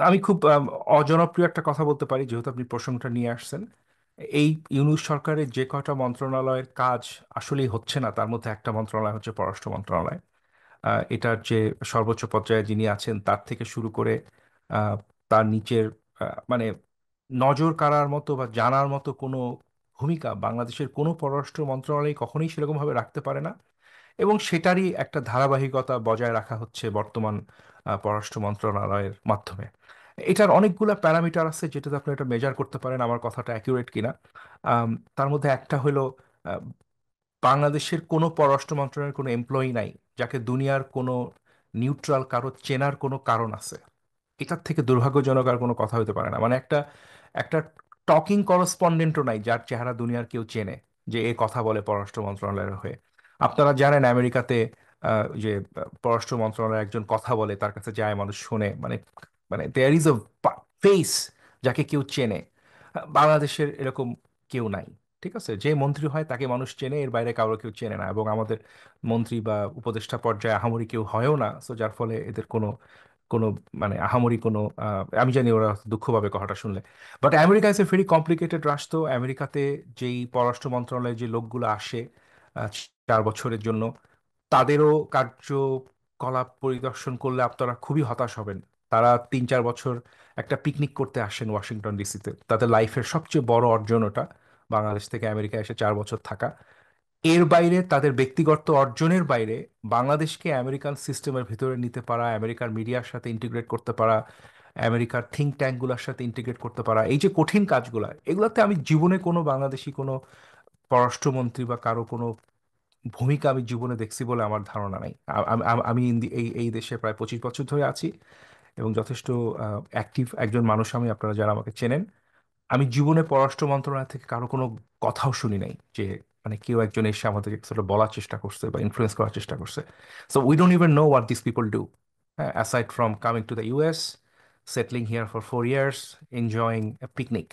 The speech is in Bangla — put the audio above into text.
আমি খুব অজনপ্রিয় একটা কথা বলতে পারি, যেহেতু আপনি প্রসঙ্গটা নিয়ে আসছেন। এই ইউনূস সরকারের যে কয়টা মন্ত্রণালয়ের কাজ আসলেই হচ্ছে না, তার মধ্যে একটা মন্ত্রণালয় হচ্ছে পররাষ্ট্র মন্ত্রণালয়। এটার যে সর্বোচ্চ পর্যায়ে যিনি আছেন তার থেকে শুরু করে আহ, তার নিচের মানে নজর কাড়ার মতো বা জানার মতো কোনো ভূমিকা বাংলাদেশের কোনো পররাষ্ট্র মন্ত্রণালয় কখনোই সেরকমভাবে রাখতে পারে না। এবং সেটারই একটা ধারাবাহিকতা বজায় রাখা হচ্ছে বর্তমান পররাষ্ট্র মন্ত্রণালয়ের মাধ্যমে। এটার অনেকগুলো প্যারামিটার আছে যেটাতে আপনি এটা মেজার করতে পারেন আমার কথাটা অ্যাকিউরেট কিনা। তার মধ্যে একটা হলো আহ, বাংলাদেশের কোনো পররাষ্ট্র মন্ত্রণালয়ের কোনো এমপ্লয়ি নাই যাকে দুনিয়ার কোনো নিউট্রাল কারো চেনার কোনো কারণ আছে। এটার থেকে দুর্ভাগ্যজনক আর কোনো কথা হতে পারে না। মানে একটা একটা টকিং করসপন্ডেন্টও নাই যার চেহারা দুনিয়ার কেউ চেনে, যে এ কথা বলে পররাষ্ট্র মন্ত্রণালয়ের হয়ে। আপনারা জানেন আমেরিকাতে যে পররাষ্ট্র মন্ত্রণালয়ের একজন কথা বলে, তার কাছে যায় মানুষ শোনে, মানে মানে দেয়ার ইজ আ ফেস যাকে কেউ চেনে। বাংলাদেশের এরকম কেউ নাই। ঠিক আছে, যে মন্ত্রী হয় তাকে মানুষ চেনে, এর বাইরে কারো কেউ চেনে না। এবং আমাদের মন্ত্রী বা উপদেষ্টা পর্যায়ে আহামরি কেউ হয়ও না, সো যার ফলে এদের কোনো কোনো মানে আহামরি কোনো আমি জানি ওরা দুঃখ পাবে কথাটা শুনলে। But America is a very complicated রাষ্ট্র। আমেরিকাতে যেই পররাষ্ট্র মন্ত্রণালয়ে যে লোকগুলো আসে 4 বছরের জন্য, তাদেরও কার্যকলাপ পরিদর্শন করলে আপনারা খুবই হতাশ হবেন। তারা 3-4 বছর একটা পিকনিক করতে আসেন ওয়াশিংটন ডিসিতে, তাদের লাইফের সবচেয়ে বড় অর্জন ওটা, বাংলাদেশ থেকে আমেরিকা এসে 4 বছর থাকা। এর বাইরে তাদের ব্যক্তিগত অর্জনের বাইরে বাংলাদেশকে আমেরিকান সিস্টেমের ভিতরে নিতে পারা, আমেরিকার মিডিয়ার সাথে ইন্টিগ্রেট করতে পারা, আমেরিকার থিঙ্ক ট্যাঙ্কগুলোর সাথে ইন্টিগ্রেট করতে পারা, এই যে কঠিন কাজগুলো, এগুলোতে আমি জীবনে কোনো বাংলাদেশি কোনো পররাষ্ট্রমন্ত্রী বা কারো কোনো ভূমিকা আমি জীবনে দেখছি বলে আমার ধারণা নাই। আমি এই এই দেশে প্রায় 25 বছর ধরে আছি এবং যথেষ্ট অ্যাক্টিভ একজন মানুষ আমি, আপনারা যারা আমাকে চেনেন। আমি জীবনে পররাষ্ট্র মন্ত্রণালয় থেকে কারো কোনো কথাও শুনি নাই যে মানে কেউ একজন এসে আমাদেরকে কিছু একটা বলার চেষ্টা করছে বা ইনফ্লুয়েন্স করার চেষ্টা করছে। So we don't even know what this people do, aside from coming to the US, settling here for 4 years, enjoying A picnic.